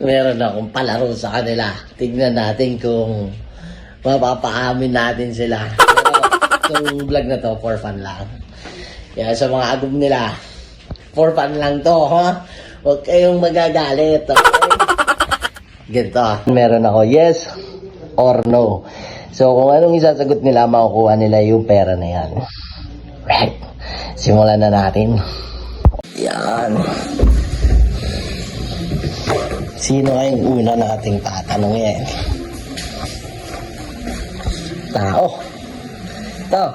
Meron akong palaro sa kanila. Tignan natin kung mapapaamin natin sila. Pero itong vlog na to, for fun lang. Kaya sa mga agum nila, for fun lang to, ha? Huwag kayong magagalit, okay? Ganito. Meron ako, yes or no. So, kung anong isasagot nila, makukuha nila yung pera na yan. Right. Simulan na natin. Yan. Sino kayong una nating tatanungin? Tao. Ito.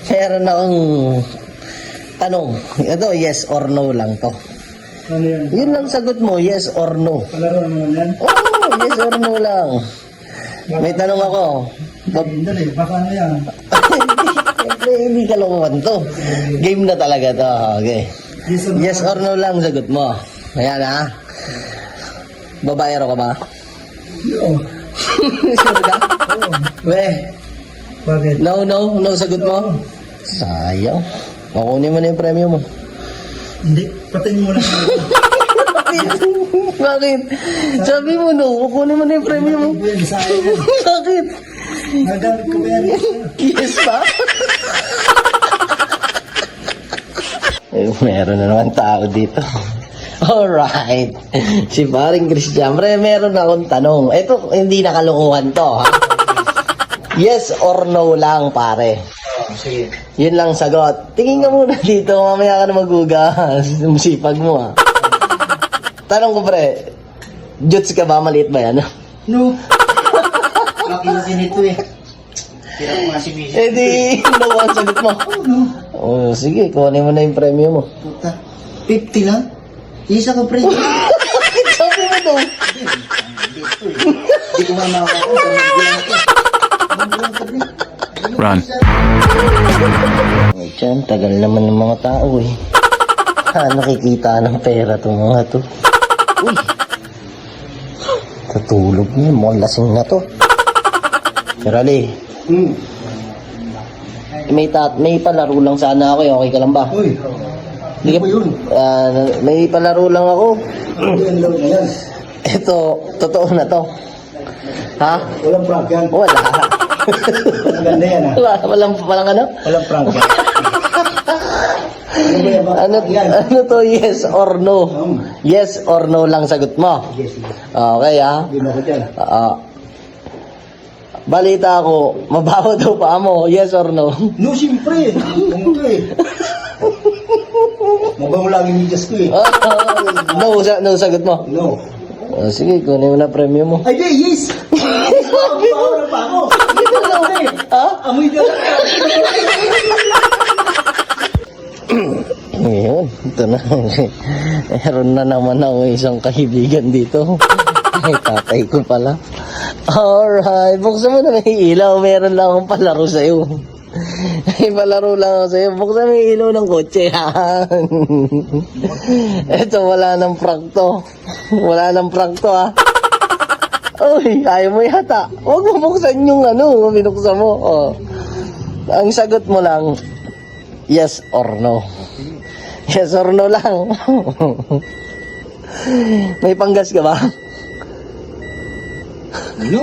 Meron akong tanong. Ito, yes or no lang to. Ano yan? Yun lang sagot mo, yes or no. Palaro naman yan? Oo, yes or no lang. May tanong ako. Dali, baka ano yan? Siyempre, hindi kalokohan to. Game na talaga to. Okay. Yes or no lang sagot mo. Ayan ha. Babayero ka ba? Oo. Sure ka? Oo. Weh. Bakit? No sagot mo. Sayang. Makunin mo na yung premyo mo. Hindi, patayin mo lang. Bakit? Sabi mo no, kukunin mo na yung premyo mo. Yan, sayang yan. Bakit? Nagamit ko ba yan? Yes pa? Eh, meron na naman tao dito. Alright. Si paring Christian. Pre, meron akong tanong. Ito, hindi nakalokohan to, ha? Yes or no lang, pare. Sige. Yun lang sagot. Tingin ka muna dito, mamaya ka na magugas. Sipag mo, ha? Tanong ko, pre. Juts ka ba? Maliit ba yan? No. Laki-laki nito eh. Tira ko nga si Missy. Eh di, no ang sagot mo. No. Oh, sige, kunin mo na yung premyo mo. Puta. 50 lang? Isa ko pre. Sabi mo daw. Hindi ko nga makakakuha. Run. Ay, tiyan, tagal naman ng mga tao eh. Nakikita ng pera itong mga to. Uy! Tutulog niya, mukhang lasing na to. Pero Ali, may palaro lang sana ako eh. Okay ka lang ba? Uy. Hindi Ano yun? may palaro lang ako. Ano yan lang na yan? Ito, totoo na to. Ha? Walang prank yan. Wala. Maganda yan ah. Walang ano? Walang prank yan. Ano ba yan? Ano to, yes or no? Yes or no lang sagot mo. Yes, yes. Okay, ha? Hindi mo ko dyan. Balita ko, mabaho daw pa mo. Yes or no? No, siyempre. Pumunta eh. Mabango lang yung medyas ko eh. No sagot mo. No. Sige, kunin mo na premyo mo. Ay, di, yes! Mabaho na pa ako. Ha? Amoy na lang. Ngayon, ito na. Meron na naman ako isang kaibigan dito. Ay, tatay ko pala. Alright, buksan mo na may ilaw. Meron lang akong palaro sa'yo. May palaro lang ako sa'yo. Buksan mo yung ilaw ng kotse. Ito, wala nang prank to. Wala nang prank to, ha. Uy, ayaw mo yata. Huwag mo buksan yung ano, binuksan mo. Oh. Ang sagot mo lang, yes or no. Yes or no lang. May panggas ka ba? No.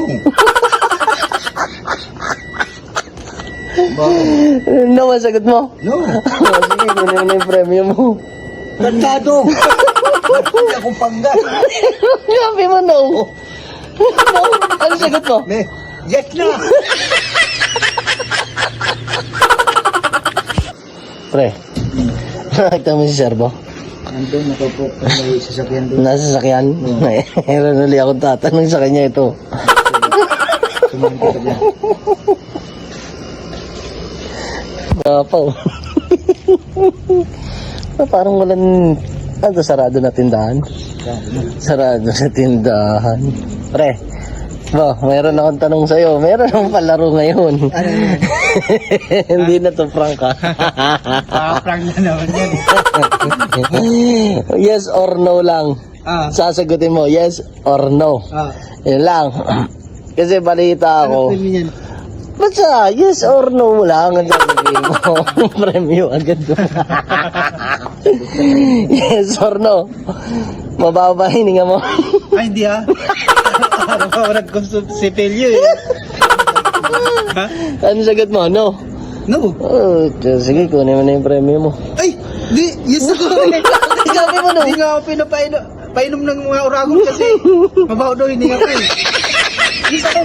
No ang sagot mo? No. Sige, kunin mo na yung premyo mo. Tantado. Hindi akong panggas. Sabi mo no. No? Ano sagot mo? Yes na. Pre, nakita mo si Serbo? Andun, nakaupo ka may sasakyan doon. Nasa sasakyan? Meron ulit akong tatanong sa kanya ito. Sumahan ka dyan. Gapaw. Parang walang... Ano, sarado na tindahan? Sarado na tindahan. Pre, mayroon akong tanong sa'yo. Meron akong palaro ngayon. Ano yun? Hindi na to prank ha. Prank na naman yan. Yes or no lang. Sasagutin mo, yes or no. Yun lang. Kasi balita ako. Basta, yes or no mo lang ang sasabihin mo. Premyo agad doon. Yes or no? Mababa hininga mo. Ay, hindi ha. Araw-araw ko sa sipilyo eh. Ha? Ano sagot mo? No? No. Oh, sige, kunin mo na yung premyo mo. Ay, di, yes ako. Sabi mo no? Hindi nga ako painom ng mga uragon kasi. Mabaho daw, hindi nga ako eh. Yes ako.